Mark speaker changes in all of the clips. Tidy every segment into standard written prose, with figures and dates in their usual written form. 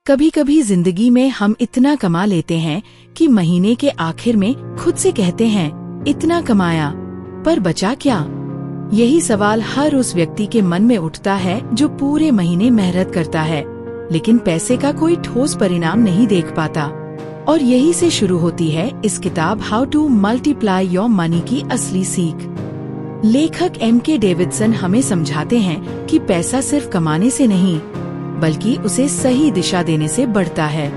Speaker 1: कभी कभी जिंदगी में हम इतना कमा लेते हैं कि महीने के आखिर में खुद से कहते हैं इतना कमाया, पर बचा क्या? यही सवाल हर उस व्यक्ति के मन में उठता है जो पूरे महीने मेहनत करता है लेकिन पैसे का कोई ठोस परिणाम नहीं देख पाता। और यही से शुरू होती है इस किताब how to multiply your money की असली सीख। लेखक M.K. डेविडसन हमें समझाते हैं कि पैसा सिर्फ कमाने से नहीं बल्कि उसे सही दिशा देने से बढ़ता है।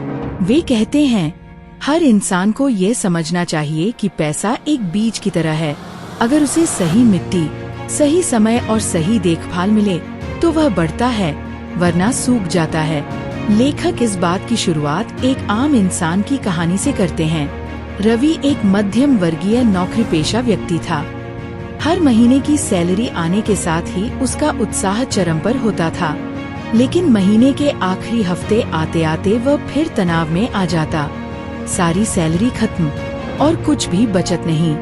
Speaker 1: वे कहते हैं हर इंसान को ये समझना चाहिए कि पैसा एक बीज की तरह है। अगर उसे सही मिट्टी, सही समय और सही देखभाल मिले तो वह बढ़ता है, वरना सूख जाता है। लेखक इस बात की शुरुआत एक आम इंसान की कहानी से करते हैं। रवि एक मध्यम वर्गीय नौकरी पेशा व्यक्ति था। हर महीने की सैलरी आने के साथ ही उसका उत्साह चरम पर होता था, लेकिन महीने के आखिरी हफ्ते आते आते वह फिर तनाव में आ जाता। सारी सैलरी खत्म और कुछ भी बचत नहीं।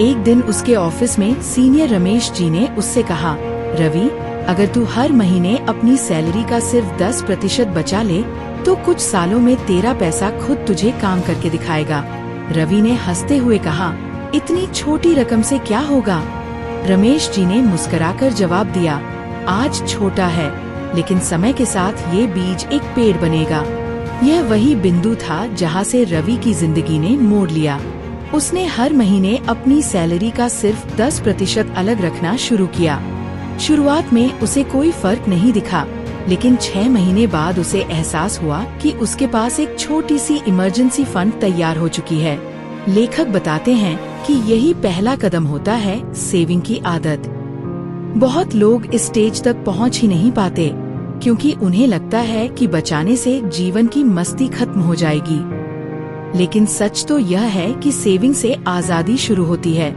Speaker 1: एक दिन उसके ऑफिस में सीनियर रमेश जी ने उससे कहा, रवि, अगर तू हर महीने अपनी सैलरी का सिर्फ 10% बचा ले तो कुछ सालों में तेरा पैसा खुद तुझे काम करके दिखाएगा। रवि ने हंसते हुए कहा, इतनी छोटी रकम से क्या होगा? रमेश जी ने मुस्कुराकर जवाब दिया, आज छोटा है लेकिन समय के साथ ये बीज एक पेड़ बनेगा। यह वही बिंदु था जहाँ से रवि की जिंदगी ने मोड़ लिया। उसने हर महीने अपनी सैलरी का सिर्फ 10% अलग रखना शुरू किया। शुरुआत में उसे कोई फर्क नहीं दिखा, लेकिन 6 महीने बाद उसे एहसास हुआ कि उसके पास एक छोटी सी इमरजेंसी फंड तैयार हो चुकी है। लेखक बताते हैं कि यही पहला कदम होता है सेविंग की आदत। बहुत लोग इस स्टेज तक पहुंच ही नहीं पाते क्योंकि उन्हें लगता है कि बचाने से जीवन की मस्ती खत्म हो जाएगी। लेकिन सच तो यह है कि सेविंग से आजादी शुरू होती है।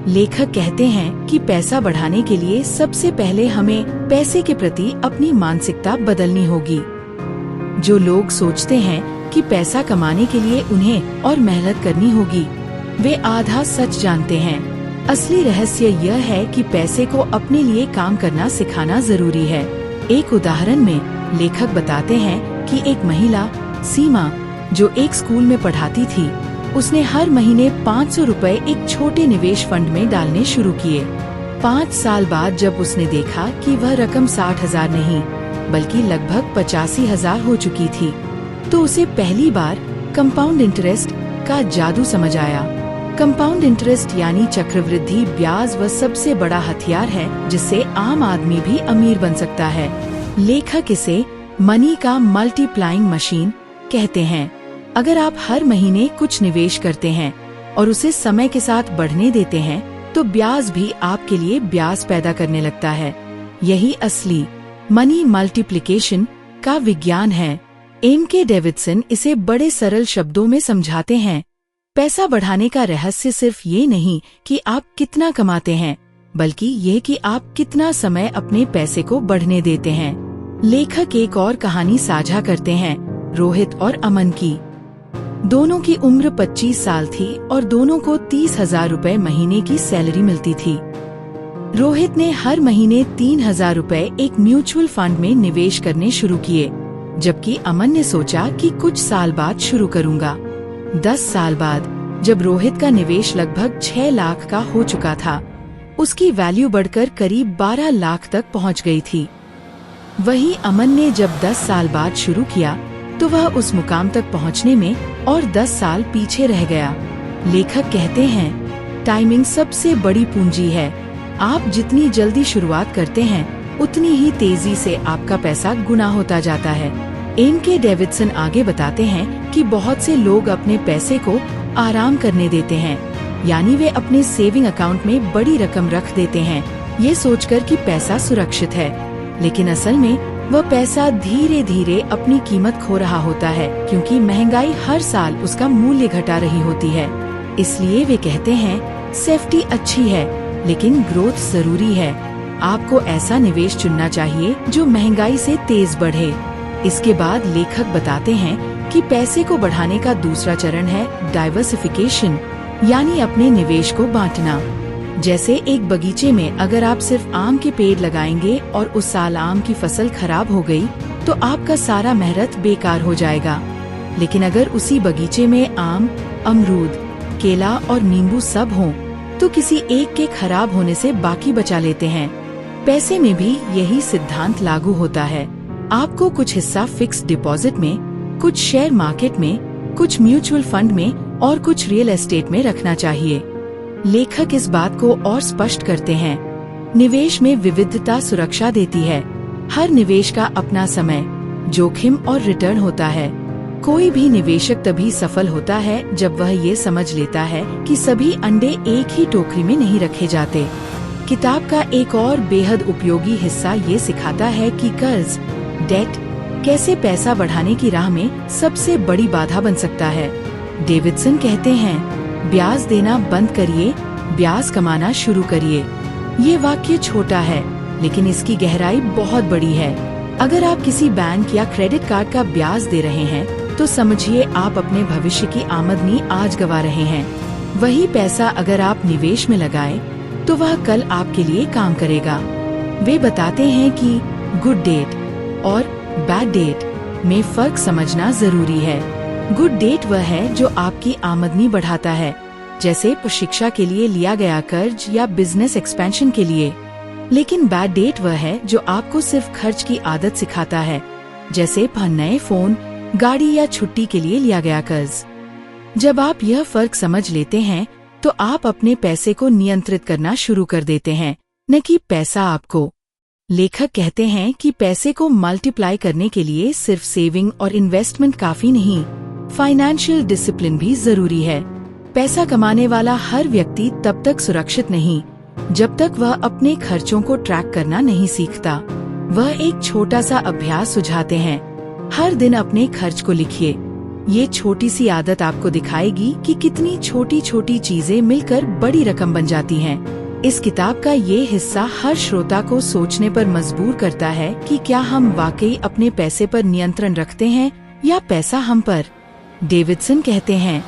Speaker 1: लेखक कहते हैं कि पैसा बढ़ाने के लिए सबसे पहले हमें पैसे के प्रति अपनी मानसिकता बदलनी होगी। जो लोग सोचते हैं कि पैसा कमाने के लिए उन्हें और मेहनत करनी होगी, वे आधा सच जानते हैं। असली रहस्य यह है कि पैसे को अपने लिए काम करना सिखाना जरूरी है। एक उदाहरण में लेखक बताते हैं कि एक महिला सीमा जो एक स्कूल में पढ़ाती थी, उसने हर महीने 500 रुपए एक छोटे निवेश फंड में डालने शुरू किए। 5 साल बाद जब उसने देखा कि वह रकम 60,000 नहीं बल्कि लगभग 85,000 हो चुकी थी, तो उसे पहली बार कंपाउंड इंटरेस्ट का जादू समझ आया। कंपाउंड इंटरेस्ट यानी चक्रवृद्धि ब्याज वह सबसे बड़ा हथियार है जिससे आम आदमी भी अमीर बन सकता है। लेखक इसे मनी का मल्टीप्लाइंग मशीन कहते हैं। अगर आप हर महीने कुछ निवेश करते हैं और उसे समय के साथ बढ़ने देते हैं तो ब्याज भी आपके लिए ब्याज पैदा करने लगता है। यही असली मनी मल्टीप्लिकेशन का विज्ञान है। M.K. डेविडसन इसे बड़े सरल शब्दों में समझाते हैं। पैसा बढ़ाने का रहस्य सिर्फ ये नहीं कि आप कितना कमाते हैं, बल्कि ये कि आप कितना समय अपने पैसे को बढ़ने देते हैं। लेखक एक और कहानी साझा करते हैं, रोहित और अमन की। दोनों की उम्र 25 साल थी और दोनों को 30,000 रुपए महीने की सैलरी मिलती थी। रोहित ने हर महीने 3,000 रुपए एक म्यूचुअल फंड में निवेश करने शुरू किए, जबकि अमन ने सोचा कि कुछ साल बाद शुरू करूंगा। 10 साल बाद जब रोहित का निवेश लगभग 6 लाख का हो चुका था, उसकी वैल्यू बढ़कर करीब 12 लाख तक पहुंच गई थी। वहीं अमन ने जब 10 साल बाद शुरू किया तो वह उस मुकाम तक पहुंचने में और 10 साल पीछे रह गया। लेखक कहते हैं टाइमिंग सबसे बड़ी पूंजी है। आप जितनी जल्दी शुरुआत करते हैं उतनी ही तेजी से आपका पैसा गुना होता जाता है। M.K. डेविडसन आगे बताते हैं कि बहुत से लोग अपने पैसे को आराम करने देते हैं, यानी वे अपने सेविंग अकाउंट में बड़ी रकम रख देते हैं ये सोचकर कि पैसा सुरक्षित है, लेकिन असल में वह पैसा धीरे धीरे अपनी कीमत खो रहा होता है क्योंकि महंगाई हर साल उसका मूल्य घटा रही होती है। इसलिए वे कहते हैं सेफ्टी अच्छी है लेकिन ग्रोथ जरूरी है। आपको ऐसा निवेश चुनना चाहिए जो महंगाई से तेज बढ़े। इसके बाद लेखक बताते हैं कि पैसे को बढ़ाने का दूसरा चरण है डाइवर्सिफिकेशन, यानी अपने निवेश को बांटना। जैसे एक बगीचे में अगर आप सिर्फ आम के पेड़ लगाएंगे और उस साल आम की फसल खराब हो गई तो आपका सारा मेहनत बेकार हो जाएगा। लेकिन अगर उसी बगीचे में आम, अमरूद, केला और नींबू सब हों, तो किसी एक के खराब होने से बाकी बचा लेते हैं। पैसे में भी यही सिद्धांत लागू होता है। आपको कुछ हिस्सा फिक्स डिपॉजिट में, कुछ शेयर मार्केट में, कुछ म्यूचुअल फंड में और कुछ रियल एस्टेट में रखना चाहिए। लेखक इस बात को और स्पष्ट करते हैं। निवेश में विविधता सुरक्षा देती है। हर निवेश का अपना समय, जोखिम और रिटर्न होता है। कोई भी निवेशक तभी सफल होता है जब वह ये समझ लेता है कि सभी अंडे एक ही टोकरी में नहीं रखे जाते। किताब का एक और बेहद उपयोगी हिस्सा ये सिखाता है कि कर्ज, डेट, कैसे पैसा बढ़ाने की राह में सबसे बड़ी बाधा बन सकता है। डेविडसन कहते हैं, ब्याज देना बंद करिए, ब्याज कमाना शुरू करिए। ये वाक्य छोटा है, लेकिन इसकी गहराई बहुत बड़ी है। अगर आप किसी बैंक या क्रेडिट कार्ड का ब्याज दे रहे हैं, तो समझिए आप अपने भविष्य की आमदनी आज गवा रहे हैं। वही पैसा अगर आप निवेश में लगाएं, तो वह कल आपके लिए काम करेगा। वे बताते हैं कि गुड डेट और बैड डेट में फर्क समझना जरूरी है। गुड डेट वह है जो आपकी आमदनी बढ़ाता है, जैसे शिक्षा के लिए लिया गया कर्ज या बिजनेस एक्सपेंशन के लिए। लेकिन बैड डेट वह है जो आपको सिर्फ खर्च की आदत सिखाता है, जैसे नए फोन, गाड़ी या छुट्टी के लिए लिया गया कर्ज। जब आप यह फर्क समझ लेते हैं, तो आप अपने पैसे को नियंत्रित करना शुरू कर देते हैं, न कि पैसा आपको। लेखक कहते हैं कि पैसे को मल्टीप्लाई करने के लिए सिर्फ सेविंग और इन्वेस्टमेंट काफी नहीं, फाइनेंशियल डिसिप्लिन भी जरूरी है। पैसा कमाने वाला हर व्यक्ति तब तक सुरक्षित नहीं, जब तक वह अपने खर्चों को ट्रैक करना नहीं सीखता। वह एक छोटा सा अभ्यास सुझाते हैं। हर दिन अपने खर्च को लिखिए। ये छोटी सी आदत आपको दिखाएगी कि कितनी छोटी छोटी चीजें मिलकर बड़ी रकम बन जाती हैं। इस किताब का ये हिस्सा हर श्रोता को सोचने पर मजबूर करता है कि क्या हम वाकई अपने पैसे पर नियंत्रण रखते हैं या पैसा हम पर। डेविडसन कहते हैं,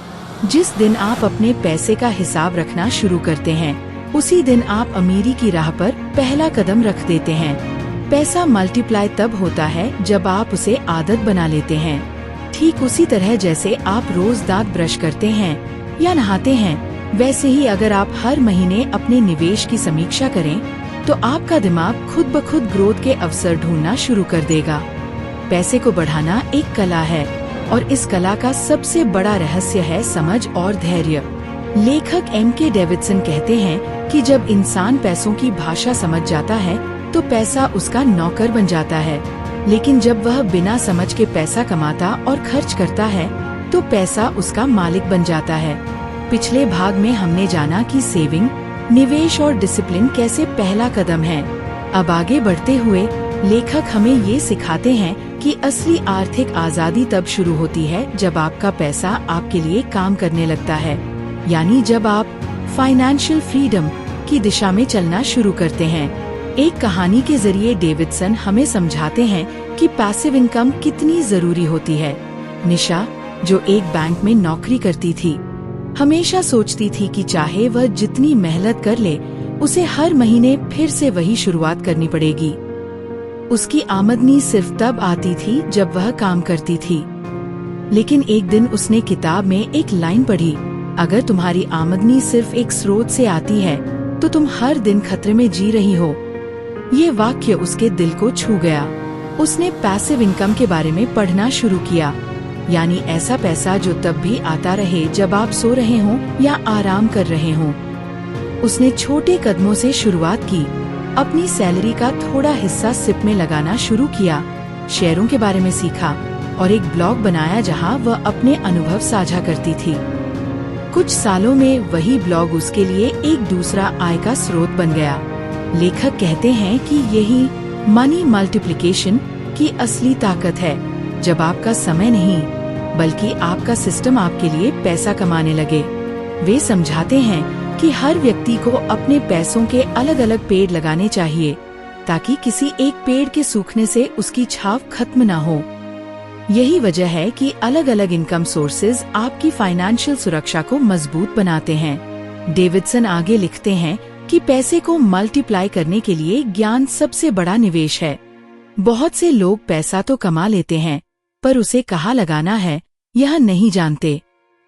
Speaker 1: जिस दिन आप अपने पैसे का हिसाब रखना शुरू करते हैं, उसी दिन आप अमीरी की राह पर पहला कदम रख देते हैं। पैसा मल्टीप्लाई तब होता है जब आप उसे आदत बना लेते हैं। ठीक उसी तरह जैसे आप रोज दांत ब्रश करते हैं या नहाते हैं, वैसे ही अगर आप हर महीने अपने निवेश की समीक्षा करें, तो आपका दिमाग खुद ब खुद ग्रोथ के अवसर ढूंढना शुरू कर देगा। पैसे को बढ़ाना एक कला है, और इस कला का सबसे बड़ा रहस्य है समझ और धैर्य। लेखक M.K. डेविडसन कहते हैं कि जब इंसान पैसों की भाषा समझ जाता है, तो पैसा उसका नौकर बन जाता है। लेकिन जब वह बिना समझ के पैसा कमाता और खर्च करता है, तो पैसा उसका मालिक बन जाता है। पिछले भाग में हमने जाना कि सेविंग, निवेश और डिसिप्लिन कैसे पहला कदम है। अब आगे बढ़ते हुए लेखक हमें ये सिखाते हैं कि असली आर्थिक आजादी तब शुरू होती है जब आपका पैसा आपके लिए काम करने लगता है, यानी जब आप फाइनेंशियल फ्रीडम की दिशा में चलना शुरू करते हैं। एक कहानी के जरिए डेविडसन हमें समझाते हैं कि पैसिव इनकम कितनी जरूरी होती है। निशा, जो एक बैंक में नौकरी करती थी, हमेशा सोचती थी कि चाहे वह जितनी मेहनत कर ले, उसे हर महीने फिर से वही शुरुआत करनी पड़ेगी। उसकी आमदनी सिर्फ तब आती थी जब वह काम करती थी। लेकिन एक दिन उसने किताब में एक लाइन पढ़ी, अगर तुम्हारी आमदनी सिर्फ एक स्रोत से आती है, तो तुम हर दिन खतरे में जी रही हो। ये वाक्य उसके दिल को छू गया। उसने पैसिव इनकम के बारे में पढ़ना शुरू किया, यानी ऐसा पैसा जो तब भी आता रहे जब आप सो रहे हों या आराम कर रहे हों। उसने छोटे कदमों से शुरुआत की, अपनी सैलरी का थोड़ा हिस्सा सिप में लगाना शुरू किया, शेयरों के बारे में सीखा और एक ब्लॉग बनाया जहां वह अपने अनुभव साझा करती थी। कुछ सालों में वही ब्लॉग उसके लिए एक दूसरा आय का स्रोत बन गया। लेखक कहते हैं कि यही मनी मल्टीप्लिकेशन की असली ताकत है, जब आपका समय नहीं बल्कि आपका सिस्टम आपके लिए पैसा कमाने लगे। वे समझाते हैं कि हर व्यक्ति को अपने पैसों के अलग अलग पेड़ लगाने चाहिए, ताकि किसी एक पेड़ के सूखने से उसकी छाव खत्म न हो। यही वजह है कि अलग अलग इनकम सोर्सेज आपकी फाइनेंशियल सुरक्षा को मजबूत बनाते हैं। डेविडसन आगे लिखते हैं कि पैसे को मल्टीप्लाई करने के लिए ज्ञान सबसे बड़ा निवेश है। बहुत से लोग पैसा तो कमा लेते हैं, पर उसे कहाँ लगाना है यह नहीं जानते।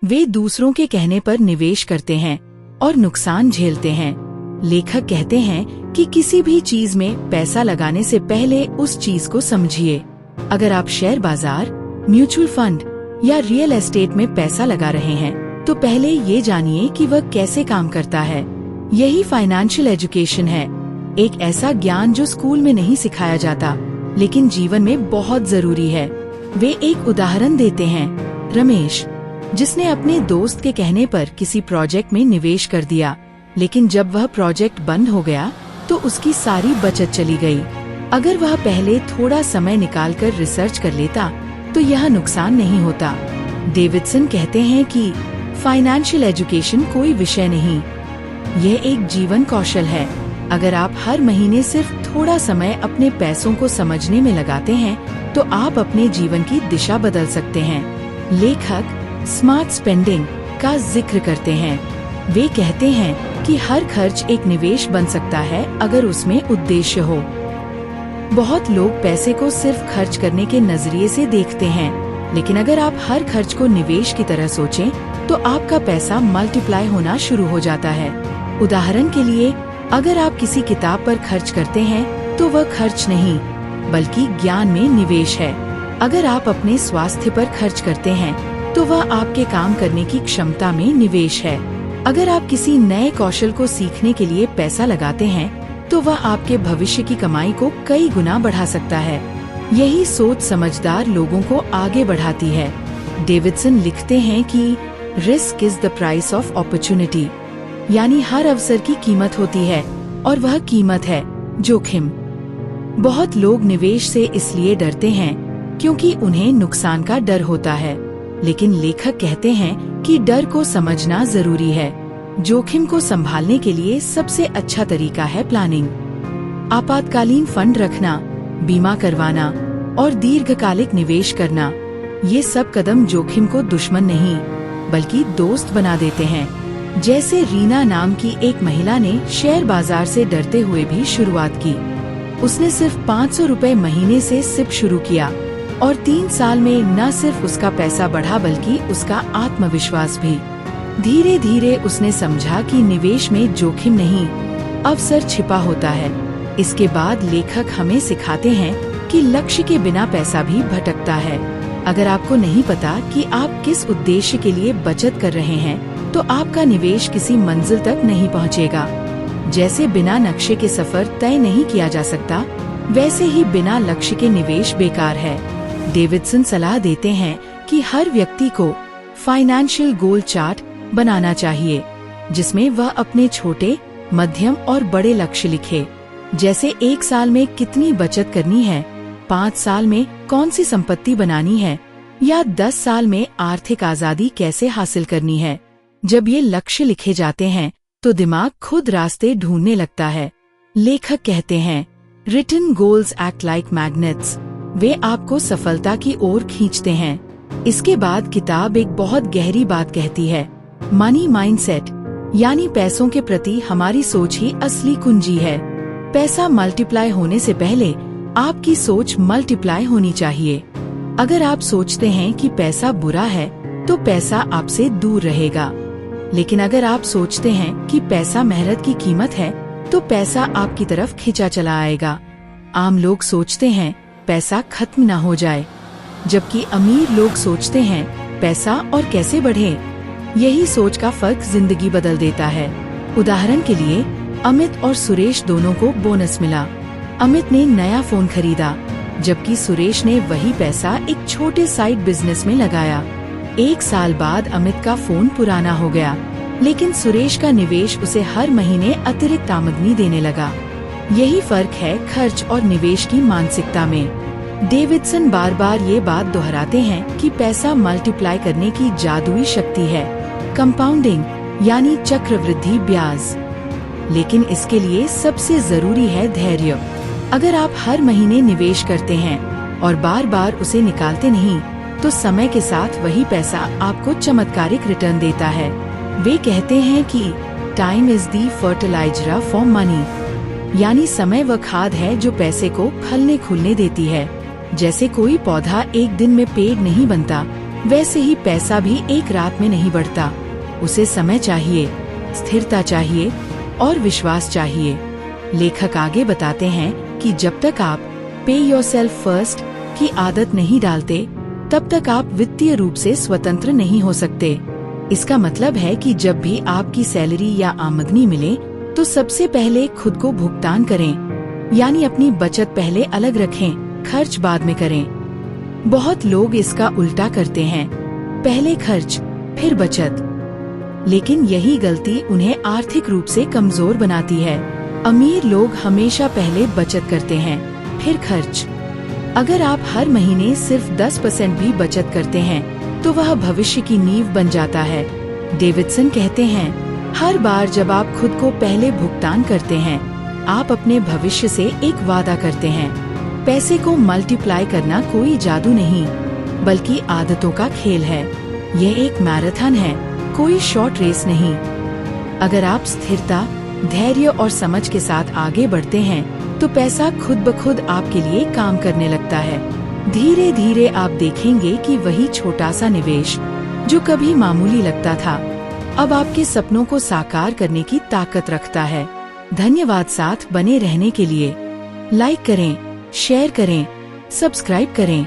Speaker 1: वे दूसरों के कहने पर निवेश करते हैं और नुकसान झेलते हैं। लेखक कहते हैं कि किसी भी चीज में पैसा लगाने से पहले उस चीज को समझिए। अगर आप शेयर बाजार, म्यूचुअल फंड या रियल एस्टेट में पैसा लगा रहे हैं, तो पहले ये जानिए कि वह कैसे काम करता है। यही फाइनेंशियल एजुकेशन है, एक ऐसा ज्ञान जो स्कूल में नहीं सिखाया जाता, लेकिन जीवन में बहुत जरूरी है। वे एक उदाहरण देते हैं, रमेश, जिसने अपने दोस्त के कहने पर किसी प्रोजेक्ट में निवेश कर दिया, लेकिन जब वह प्रोजेक्ट बंद हो गया तो उसकी सारी बचत चली गई। अगर वह पहले थोड़ा समय निकालकर रिसर्च कर लेता तो यह नुकसान नहीं होता। डेविडसन कहते हैं कि फाइनेंशियल एजुकेशन कोई विषय नहीं, यह एक जीवन कौशल है। अगर आप हर महीने सिर्फ थोड़ा समय अपने पैसों को समझने में लगाते हैं तो आप अपने जीवन की दिशा बदल सकते हैं। लेखक स्मार्ट स्पेंडिंग का जिक्र करते हैं। वे कहते हैं कि हर खर्च एक निवेश बन सकता है अगर उसमें उद्देश्य हो। बहुत लोग पैसे को सिर्फ खर्च करने के नजरिए से देखते हैं, लेकिन अगर आप हर खर्च को निवेश की तरह सोचें तो आपका पैसा मल्टीप्लाई होना शुरू हो जाता है। उदाहरण के लिए, अगर आप किसी किताब पर खर्च करते हैं तो वह खर्च नहीं, बल्कि ज्ञान में निवेश है। अगर आप अपने स्वास्थ्य पर खर्च करते हैं तो वह आपके काम करने की क्षमता में निवेश है। अगर आप किसी नए कौशल को सीखने के लिए पैसा लगाते हैं तो वह आपके भविष्य की कमाई को कई गुना बढ़ा सकता है। यही सोच समझदार लोगों को आगे बढ़ाती है। डेविडसन लिखते हैं कि risk is the price of opportunity, यानी हर अवसर की कीमत होती है और वह कीमत है जोखिम। बहुत लोग निवेश से इसलिए डरते हैं क्योंकि उन्हें नुकसान का डर होता है, लेकिन लेखक कहते हैं कि डर को समझना जरूरी है। जोखिम को संभालने के लिए सबसे अच्छा तरीका है प्लानिंग। आपातकालीन फंड रखना, बीमा करवाना और दीर्घकालिक निवेश करना, ये सब कदम जोखिम को दुश्मन नहीं बल्कि दोस्त बना देते हैं। जैसे रीना नाम की एक महिला ने शेयर बाजार से डरते हुए भी शुरुआत की। उसने सिर्फ 500 रुपए महीने से सिप शुरू किया और 3 साल में न सिर्फ उसका पैसा बढ़ा बल्कि उसका आत्मविश्वास भी। धीरे धीरे उसने समझा कि निवेश में जोखिम नहीं, अवसर छिपा होता है। इसके बाद लेखक हमें सिखाते हैं कि लक्ष्य के बिना पैसा भी भटकता है। अगर आपको नहीं पता कि आप किस उद्देश्य के लिए बचत कर रहे हैं तो आपका निवेश किसी मंजिल तक नहीं पहुंचेगा। जैसे बिना नक्शे के सफर तय नहीं किया जा सकता, वैसे ही बिना लक्ष्य के निवेश बेकार है। डेविडसन सलाह देते हैं कि हर व्यक्ति को फाइनेंशियल गोल चार्ट बनाना चाहिए, जिसमें वह अपने छोटे, मध्यम और बड़े लक्ष्य लिखे। जैसे 1 साल में कितनी बचत करनी है, 5 साल में कौन सी संपत्ति बनानी है या 10 साल में आर्थिक आजादी कैसे हासिल करनी है। जब ये लक्ष्य लिखे जाते हैं तो दिमाग खुद रास्ते ढूंढने लगता है। लेखक कहते हैं, written goals act like magnets, वे आपको सफलता की ओर खींचते हैं। इसके बाद किताब एक बहुत गहरी बात कहती है, मनी माइंडसेट, यानी पैसों के प्रति हमारी सोच ही असली कुंजी है। पैसा मल्टीप्लाई होने से पहले आपकी सोच मल्टीप्लाई होनी चाहिए। अगर आप सोचते हैं कि पैसा बुरा है तो पैसा आपसे दूर रहेगा, लेकिन अगर आप सोचते हैं कि पैसा मेहनत की कीमत है तो पैसा आपकी तरफ खिंचा चला आएगा। आम लोग सोचते हैं पैसा खत्म न हो जाए, जबकि अमीर लोग सोचते हैं पैसा और कैसे बढ़े। यही सोच का फर्क जिंदगी बदल देता है। उदाहरण के लिए, अमित और सुरेश दोनों को बोनस मिला। अमित ने नया फोन खरीदा, जबकि सुरेश ने वही पैसा एक छोटे साइड बिजनेस में लगाया। 1 साल बाद अमित का फोन पुराना हो गया, लेकिन सुरेश का निवेश उसे हर महीने अतिरिक्त आमदनी देने लगा। यही फर्क है खर्च और निवेश की मानसिकता में। डेविडसन बार बार ये बात दोहराते हैं कि पैसा मल्टीप्लाई करने की जादुई शक्ति है, कंपाउंडिंग यानी चक्रवृद्धि ब्याज। लेकिन इसके लिए सबसे जरूरी है धैर्य। अगर आप हर महीने निवेश करते हैं और बार बार उसे निकालते नहीं, तो समय के साथ वही पैसा आपको चमत्कारिक रिटर्न देता है। वे कहते हैं कि time is the fertiliser for money, यानी समय वह खाद है जो पैसे को फलने फूलने देती है। जैसे कोई पौधा एक दिन में पेड़ नहीं बनता, वैसे ही पैसा भी एक रात में नहीं बढ़ता। उसे समय चाहिए, स्थिरता चाहिए और विश्वास चाहिए। लेखक आगे बताते हैं कि जब तक आप पे योरसेल्फ फर्स्ट की आदत नहीं डालते, तब तक आप वित्तीय रूप से स्वतंत्र नहीं हो सकते। इसका मतलब है कि जब भी आपकी सैलरी या आमदनी मिले, तो सबसे पहले खुद को भुगतान करें, यानी अपनी बचत पहले अलग रखें, खर्च बाद में करें। बहुत लोग इसका उल्टा करते हैं, पहले खर्च फिर बचत। लेकिन यही गलती उन्हें आर्थिक रूप से कमजोर बनाती है। अमीर लोग हमेशा पहले बचत करते हैं, फिर खर्च। अगर आप हर महीने सिर्फ 10% भी बचत करते हैं, तो वह भविष्य की नींव बन जाता है। डेविडसन कहते हैं, हर बार जब आप खुद को पहले भुगतान करते हैं, आप अपने भविष्य से एक वादा करते हैं। पैसे को मल्टीप्लाई करना कोई जादू नहीं, बल्कि आदतों का खेल है। यह एक मैराथन है, कोई शॉर्ट रेस नहीं। अगर आप स्थिरता, धैर्य और समझ के साथ आगे बढ़ते हैं, तो पैसा खुद ब खुद आपके लिए काम करने लगता है। धीरे धीरे आप देखेंगे कि वही छोटा सा निवेश जो कभी मामूली लगता था, अब आपके सपनों को साकार करने की ताकत रखता है। धन्यवाद साथ बने रहने के लिए। लाइक करें, शेयर करें, सब्सक्राइब करें।